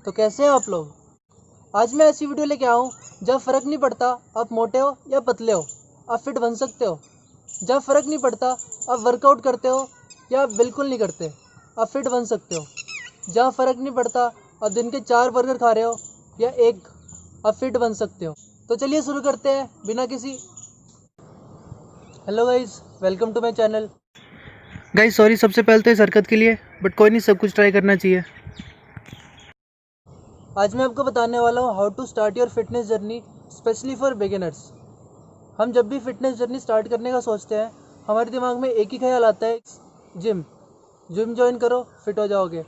तो कैसे हैं आप लोग। आज मैं ऐसी वीडियो लेके आया हूँ जब फ़र्क नहीं पड़ता आप मोटे हो या पतले हो, आप फिट बन सकते हो। जब फ़र्क नहीं पड़ता आप वर्कआउट करते हो या आप बिल्कुल नहीं करते, आप फिट बन सकते हो। जहाँ फ़र्क नहीं पड़ता आप दिन के 4 बर्गर खा रहे हो या एक, आप फिट बन सकते हो। तो चलिए शुरू करते हैं बिना किसी। Hello guys, welcome to my channel. Guys sorry सबसे पहले तो इस हरकत के लिए, बट कोई नहीं, सब कुछ ट्राई करना चाहिए। आज मैं आपको बताने वाला हूँ how to start your fitness journey specially for beginners. हम जब भी फिटनेस जर्नी स्टार्ट करने का सोचते हैं हमारे दिमाग में एक ही ख्याल आता है, जिम। जिम ज्वाइन करो फिट हो जाओगे,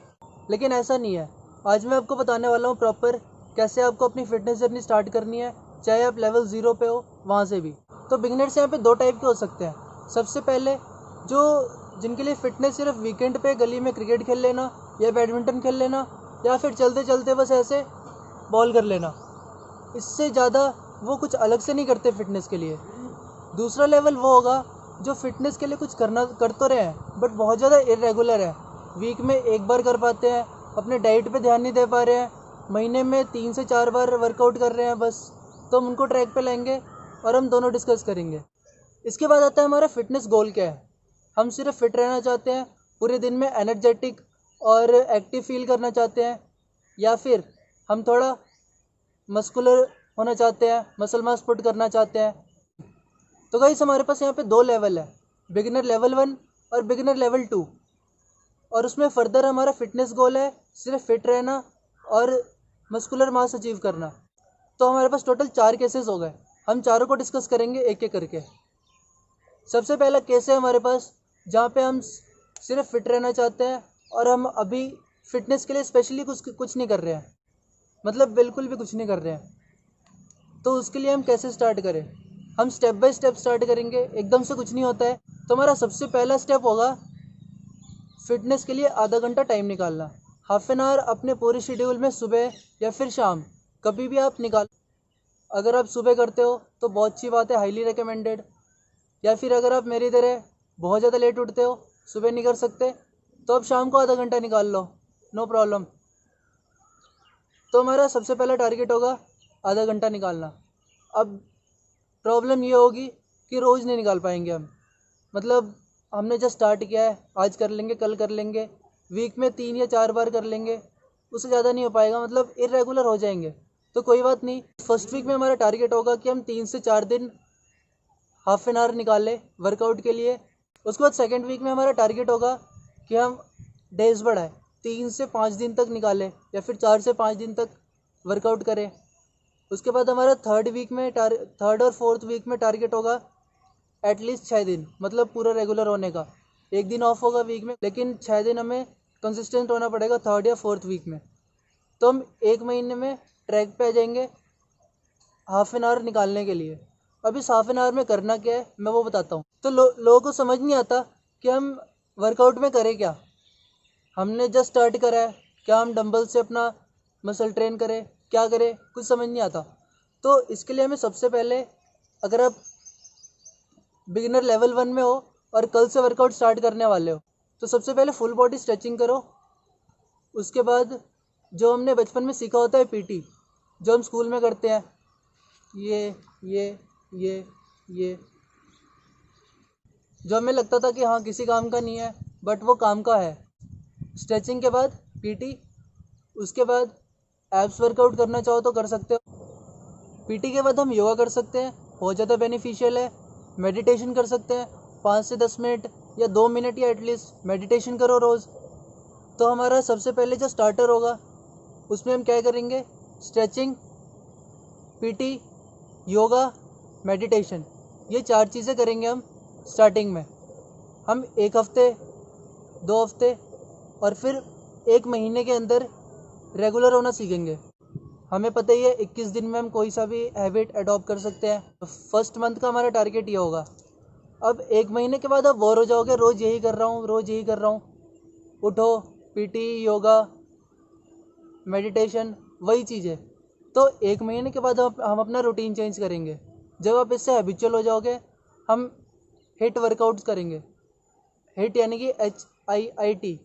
लेकिन ऐसा नहीं है। आज मैं आपको बताने वाला हूँ प्रॉपर कैसे आपको अपनी फिटनेस जर्नी स्टार्ट करनी है, चाहे आप लेवल 0 पे हो वहाँ से भी। तो बिगिनर्स यहाँ पे 2 टाइप के हो सकते हैं। सबसे पहले जिनके लिए फिटनेस सिर्फ वीकेंड पे गली में क्रिकेट खेल लेना या बैडमिंटन खेल लेना या फिर चलते चलते बस ऐसे बॉल कर लेना, इससे ज़्यादा वो कुछ अलग से नहीं करते फिटनेस के लिए। दूसरा लेवल वो होगा जो फिटनेस के लिए कुछ कर तो रहे हैं बट बहुत ज़्यादा इरेगुलर है। वीक में एक बार कर पाते हैं, अपने डाइट पे ध्यान नहीं दे पा रहे हैं, महीने में 3 से 4 बार वर्कआउट कर रहे हैं बस। तो हम उनको ट्रैक पे लाएंगे और हम दोनों डिस्कस करेंगे। इसके बाद आता है हमारा फिटनेस गोल क्या है। हम सिर्फ फिट रहना चाहते हैं, पूरे दिन में एनर्जेटिक और एक्टिव फील करना चाहते हैं, या फिर हम थोड़ा मस्कुलर होना चाहते हैं, मसल मास पुट करना चाहते हैं। तो गाइस हमारे पास यहाँ पे 2 लेवल है, बिगिनर लेवल 1 और बिगिनर लेवल 2। और उसमें फर्दर हमारा फिटनेस गोल है सिर्फ फिट रहना और मस्कुलर मास अचीव करना। तो हमारे पास टोटल 4 केसेस हो गए, हम चारों को डिस्कस करेंगे एक एक करके। सबसे पहला केस है हमारे पास जहाँ पे हम सिर्फ फिट रहना चाहते हैं और हम अभी फिटनेस के लिए स्पेशली कुछ नहीं कर रहे हैं, मतलब बिल्कुल भी कुछ नहीं कर रहे हैं। तो उसके लिए हम कैसे स्टार्ट करें। हम स्टेप बाय स्टेप स्टार्ट करेंगे, एकदम से कुछ नहीं होता है। तो हमारा सबसे पहला स्टेप होगा फिटनेस के लिए आधा घंटा टाइम निकालना। हाफ एन आवर अपने पूरे शेड्यूल में सुबह या फिर शाम कभी भी आप निकाल। अगर आप सुबह करते हो तो बहुत अच्छी बात है, हाईली रिकमेंडेड। या फिर अगर आप मेरी तरह बहुत ज़्यादा लेट उठते हो, सुबह नहीं कर सकते, तो आप शाम को आधा घंटा निकाल लो, नो प्रॉब्लम। तो हमारा सबसे पहला टारगेट होगा आधा घंटा निकालना। अब प्रॉब्लम ये होगी कि रोज़ नहीं निकाल पाएंगे हम, मतलब हमने जस्ट स्टार्ट किया है, आज कर लेंगे कल कर लेंगे, वीक में 3 या 4 बार कर लेंगे, उससे ज़्यादा नहीं हो पाएगा, मतलब इरेगुलर हो जाएंगे। तो कोई बात नहीं, फर्स्ट वीक में हमारा टारगेट होगा कि हम 3 से 4 दिन हाफ एन आवर निकाल लें वर्कआउट के लिए। उसके बाद सेकेंड वीक में हमारा टारगेट होगा कि हम डेज बढ़ाएं, 3 से 5 दिन तक निकालें या फिर 4 से 5 दिन तक वर्कआउट करें। उसके बाद हमारा थर्ड और फोर्थ वीक में टारगेट होगा एटलीस्ट 6 दिन, मतलब पूरा रेगुलर होने का। एक दिन ऑफ होगा वीक में, लेकिन 6 दिन हमें कंसिस्टेंट होना पड़ेगा थर्ड या फोर्थ वीक में। तो हम एक महीने में ट्रैक पे आ जाएंगे हाफ एन आवर निकालने के लिए। अब इस हाफ एन आवर में करना क्या है मैं वो बताता हूँ। तो लोगों को समझ नहीं आता कि हम वर्कआउट में करें क्या। हमने जस्ट स्टार्ट करा है, क्या हम डंबल से अपना मसल ट्रेन करें, क्या करें, कुछ समझ नहीं आता। तो इसके लिए हमें सबसे पहले, अगर आप बिगिनर लेवल 1 में हो और कल से वर्कआउट स्टार्ट करने वाले हो, तो सबसे पहले फुल बॉडी स्ट्रेचिंग करो। उसके बाद जो हमने बचपन में सीखा होता है पीटी, जो हम स्कूल में करते हैं, ये ये ये ये, जो हमें लगता था कि हाँ किसी काम का नहीं है, बट वो काम का है। स्ट्रेचिंग के बाद पीटी, उसके बाद एब्स वर्कआउट करना चाहो तो कर सकते हो। पीटी के बाद हम योगा कर सकते हैं, बहुत ज़्यादा बेनिफिशियल है। मेडिटेशन कर सकते हैं, 5 से 10 मिनट या 2 मिनट या एटलीस्ट मेडिटेशन करो रोज़। तो हमारा सबसे पहले जो स्टार्टर होगा उसमें हम क्या करेंगे, स्ट्रेचिंग, पीटी, योगा, मेडिटेशन, ये 4 चीज़ें करेंगे हम स्टार्टिंग में। हम 1 हफ्ते, 2 हफ्ते और फिर 1 महीने के अंदर रेगुलर होना सीखेंगे। हमें पता ही है 21 दिन में हम कोई सा भी हैबिट अडॉप्ट कर सकते हैं। तो फर्स्ट मंथ का हमारा टारगेट ये होगा। अब 1 महीने के बाद आप बोर हो जाओगे, रोज़ यही कर रहा हूँ, रोज़ यही कर रहा हूँ, उठो, पीटी, योगा, मेडिटेशन, वही चीज़ें। तो 1 महीने के बाद हम अपना रूटीन चेंज करेंगे। जब आप इससे हैबिचुअल हो जाओगे, हम हिट वर्कआउट्स करेंगे। हिट यानी कि HIIT,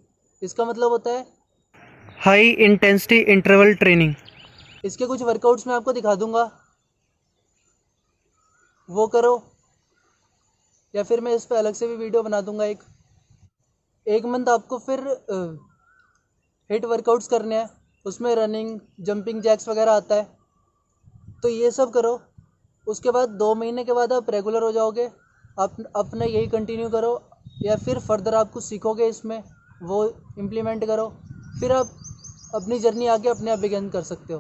इसका मतलब होता है हाई इंटेंसिटी इंटरवल ट्रेनिंग। इसके कुछ वर्कआउट्स मैं आपको दिखा दूंगा, वो करो, या फिर मैं इस पे अलग से भी वीडियो बना दूंगा। एक मंथ आपको फिर हिट वर्कआउट्स करने हैं, उसमें रनिंग, जंपिंग जैक्स वगैरह आता है, तो ये सब करो। उसके बाद 2 महीने के बाद आप रेगुलर हो जाओगे। आप अपना यही कंटिन्यू करो, या फिर फर्दर आप कुछ सीखोगे इसमें, वो इम्प्लीमेंट करो, फिर आप अपनी जर्नी आगे अपने आप बिगिन कर सकते हो।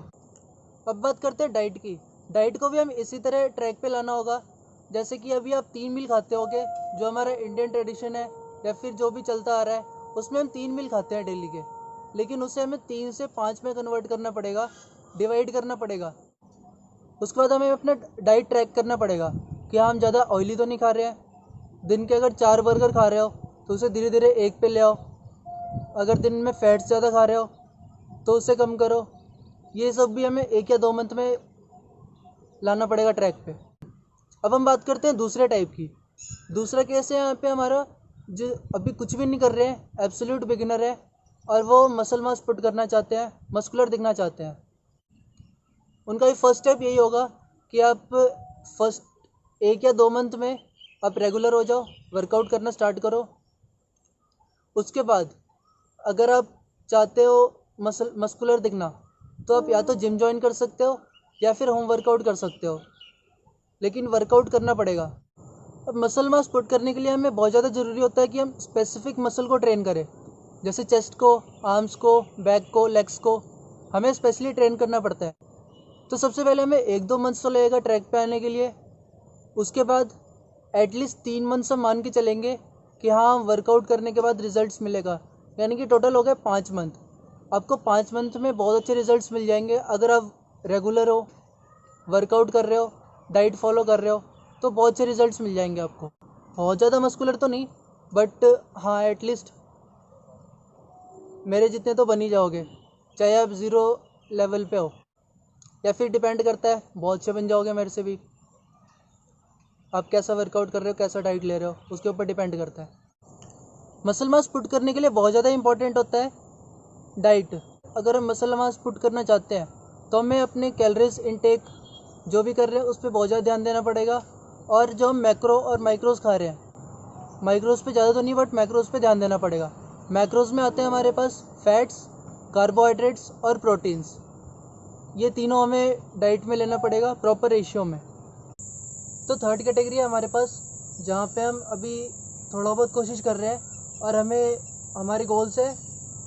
अब बात करते हैं डाइट की। डाइट को भी हम इसी तरह ट्रैक पे लाना होगा। जैसे कि अभी आप 3 मील खाते होगे, जो हमारा इंडियन ट्रेडिशन है या फिर जो भी चलता आ रहा है, उसमें हम 3 मील खाते हैं डेली के, लेकिन उसे हमें 3 से 5 में कन्वर्ट करना पड़ेगा, डिवाइड करना पड़ेगा। उसके बाद हमें अपना डाइट ट्रैक करना पड़ेगा कि हम ज़्यादा ऑयली तो नहीं खा रहे हैं। दिन के अगर 4 बर्गर खा रहे हो तो उसे धीरे धीरे 1 पे ले आओ। अगर दिन में फैट्स ज़्यादा खा रहे हो तो उसे कम करो। ये सब भी हमें 1 या 2 मंथ में लाना पड़ेगा ट्रैक पे। अब हम बात करते हैं दूसरे टाइप की। दूसरा केस है यहाँ पे हमारा, जो अभी कुछ भी नहीं कर रहे हैं, एब्सोल्यूट बिगिनर है, और वो मसल मास पुट करना चाहते हैं, मस्कुलर दिखना चाहते हैं। उनका भी फर्स्ट स्टेप यही होगा कि आप फर्स्ट 1 या 2 मंथ में आप रेगुलर हो जाओ, वर्कआउट करना स्टार्ट करो। उसके बाद अगर आप चाहते हो मस्कुलर दिखना, तो आप या तो जिम ज्वाइन कर सकते हो या फिर होम वर्कआउट कर सकते हो, लेकिन वर्कआउट करना पड़ेगा। अब मसल मास पुट करने के लिए हमें बहुत ज़्यादा ज़रूरी होता है कि हम स्पेसिफिक मसल को ट्रेन करें। जैसे चेस्ट को, आर्म्स को, बैक को, लेग्स को हमें स्पेशली ट्रेन करना पड़ता है। तो सबसे पहले हमें 1-2 मंथ्स तो लगेगा ट्रैक पे आने के लिए। उसके बाद एटलीस्ट 3 मंथ्स हम मान के चलेंगे कि हाँ, वर्कआउट करने के बाद रिजल्ट्स मिलेगा, यानी कि टोटल हो गए 5 मंथ। आपको 5 मंथ में बहुत अच्छे रिजल्ट्स मिल जाएंगे अगर आप रेगुलर हो, वर्कआउट कर रहे हो, डाइट फॉलो कर रहे हो, तो बहुत अच्छे रिजल्ट्स मिल जाएंगे आपको। बहुत ज़्यादा मस्कुलर तो नहीं, बट हाँ, एटलीस्ट मेरे जितने तो बन ही जाओगे, चाहे आप 0 लेवल पे हो, या फिर डिपेंड करता है, बहुत से बन जाओगे मेरे से भी। आप कैसा वर्कआउट कर रहे हो, कैसा डाइट ले रहे हो, उसके ऊपर डिपेंड करता है। मसल मास पुट करने के लिए बहुत ज़्यादा इंपॉर्टेंट होता है डाइट। अगर हम मसल मास पुट करना चाहते हैं तो हमें अपने कैलोरीज इनटेक जो भी कर रहे हैं उस पर बहुत ज़्यादा ध्यान देना पड़ेगा। और जो हम मैक्रो और माइक्रोज खा रहे हैं, माइक्रोज पे ज़्यादा तो नहीं, बट मैक्रोज पे ध्यान देना पड़ेगा। मैक्रोज में आते हैं हमारे पास फैट्स, कार्बोहाइड्रेट्स और प्रोटीन्स। ये तीनों हमें डाइट में लेना पड़ेगा प्रॉपर रेशियो में। तो थर्ड कैटेगरी है हमारे पास, जहाँ पे हम अभी थोड़ा बहुत कोशिश कर रहे हैं और हमें हमारे गोल्स है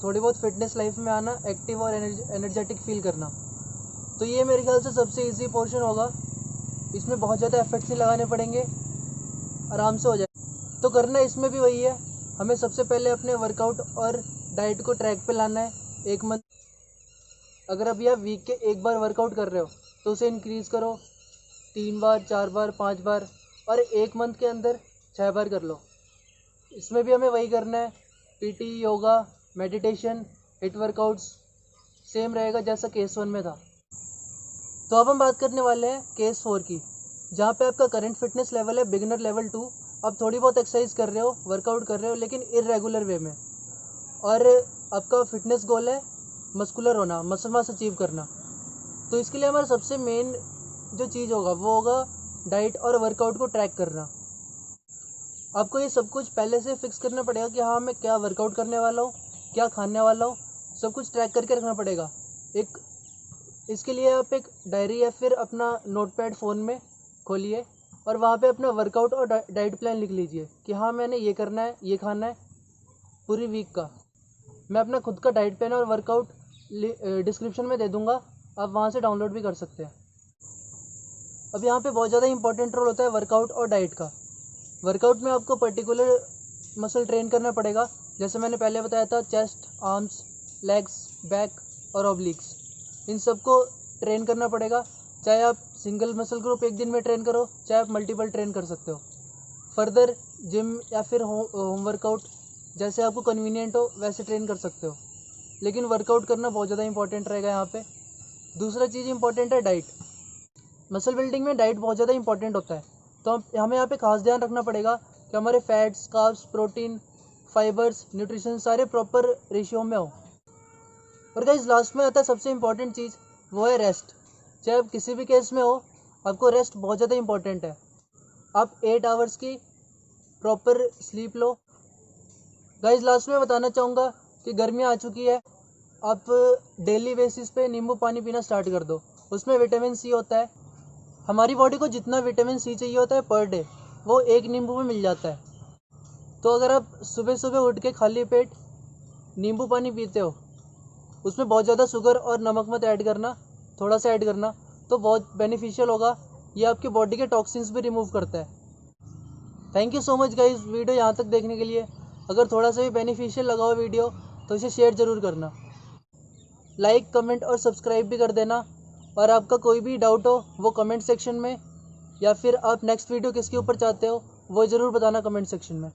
थोड़ी बहुत फिटनेस लाइफ में आना, एक्टिव और एनर्जेटिक फील करना। तो ये मेरे ख्याल से सबसे इजी पोर्शन होगा। इसमें बहुत ज़्यादा एफर्ट्स नहीं लगाने पड़ेंगे, आराम से हो जाए। तो करना इसमें भी वही है, हमें सबसे पहले अपने वर्कआउट और डाइट को ट्रैक पे लाना है 1 मंथ। अगर अभी आप वीक के 1 बार वर्कआउट कर रहे हो तो उसे इंक्रीज़ करो 3 बार, 4 बार, 5 बार, और 1 मंथ के अंदर 6 बार कर लो। इसमें भी हमें वही करना है, PT, yoga, meditation, hit workouts same रहेगा जैसा केस 1 में था। तो अब हम बात करने वाले हैं केस 4 की, जहाँ पे आपका करंट फिटनेस लेवल है बिगिनर लेवल 2। आप थोड़ी बहुत एक्सरसाइज कर रहे हो, वर्कआउट कर रहे हो, लेकिन इरेगुलर वे में, और आपका फिटनेस गोल है मस्कुलर होना, मसल मास अचीव करना। तो इसके लिए हमारा सबसे मेन जो चीज़ होगा वो होगा डाइट और वर्कआउट को ट्रैक करना। आपको ये सब कुछ पहले से फिक्स करना पड़ेगा कि हाँ, मैं क्या वर्कआउट करने वाला हूँ, क्या खाने वाला हूँ, सब कुछ ट्रैक करके रखना पड़ेगा। इसके लिए आप एक डायरी या फिर अपना नोटपैड फ़ोन में खोलिए और वहाँ पे अपना वर्कआउट और डाइट प्लान लिख लीजिए कि हाँ, मैंने ये करना है, ये खाना है पूरी वीक का। मैं अपना खुद का डाइट प्लान और वर्कआउट डिस्क्रिप्शन में दे दूँगा, आप वहाँ से डाउनलोड भी कर सकते हैं। अब यहाँ पे बहुत ज़्यादा इंपॉर्टेंट रोल होता है वर्कआउट और डाइट का। वर्कआउट में आपको पर्टिकुलर मसल ट्रेन करना पड़ेगा, जैसे मैंने पहले बताया था, चेस्ट, आर्म्स, लेग्स, बैक और ऑब्लिक्स, इन सबको ट्रेन करना पड़ेगा। चाहे आप सिंगल मसल ग्रुप एक दिन में ट्रेन करो, चाहे आप मल्टीपल ट्रेन कर सकते हो। फर्दर जिम या फिर होम वर्कआउट जैसे आपको कन्वीनियंट हो वैसे ट्रेन कर सकते हो, लेकिन वर्कआउट करना बहुत ज़्यादा इंपॉर्टेंट रहेगा यहाँ पे। दूसरा चीज़ इंपॉर्टेंट है डाइट। मसल बिल्डिंग में डाइट बहुत ज़्यादा इंपॉर्टेंट होता है, तो हमें यहाँ पे खास ध्यान रखना पड़ेगा कि हमारे fats, carbs, protein, fibres, nutrition सारे प्रॉपर रेशियो में हो। और गाइस लास्ट में आता है सबसे इम्पॉर्टेंट चीज़, वो है रेस्ट। चाहे आप किसी भी केस में हो, आपको रेस्ट बहुत ज़्यादा इम्पॉर्टेंट है। आप 8 आवर्स की प्रॉपर स्लीप लो। गाइस लास्ट में बताना चाहूँगा कि गर्मियाँ आ चुकी है, आप डेली बेसिस पे नींबू पानी पीना स्टार्ट कर दो। उसमें विटामिन सी होता है। हमारी बॉडी को जितना विटामिन सी चाहिए होता है पर डे, वो एक नींबू में मिल जाता है। तो अगर आप सुबह सुबह उठ के खाली पेट नींबू पानी पीते हो, उसमें बहुत ज़्यादा शुगर और नमक मत ऐड करना, थोड़ा सा ऐड करना, तो बहुत बेनिफिशियल होगा। ये आपकी बॉडी के टॉक्सिन्स भी रिमूव करता है। Thank you so much guys video यहाँ तक देखने के लिए। अगर थोड़ा सा भी बेनिफिशियल लगा हो वीडियो तो इसे शेयर ज़रूर करना, लाइक कमेंट और सब्सक्राइब भी कर देना। और आपका कोई भी डाउट हो वो कमेंट सेक्शन में, या फिर आप नेक्स्ट वीडियो किसके ऊपर चाहते हो वो ज़रूर बताना कमेंट सेक्शन में।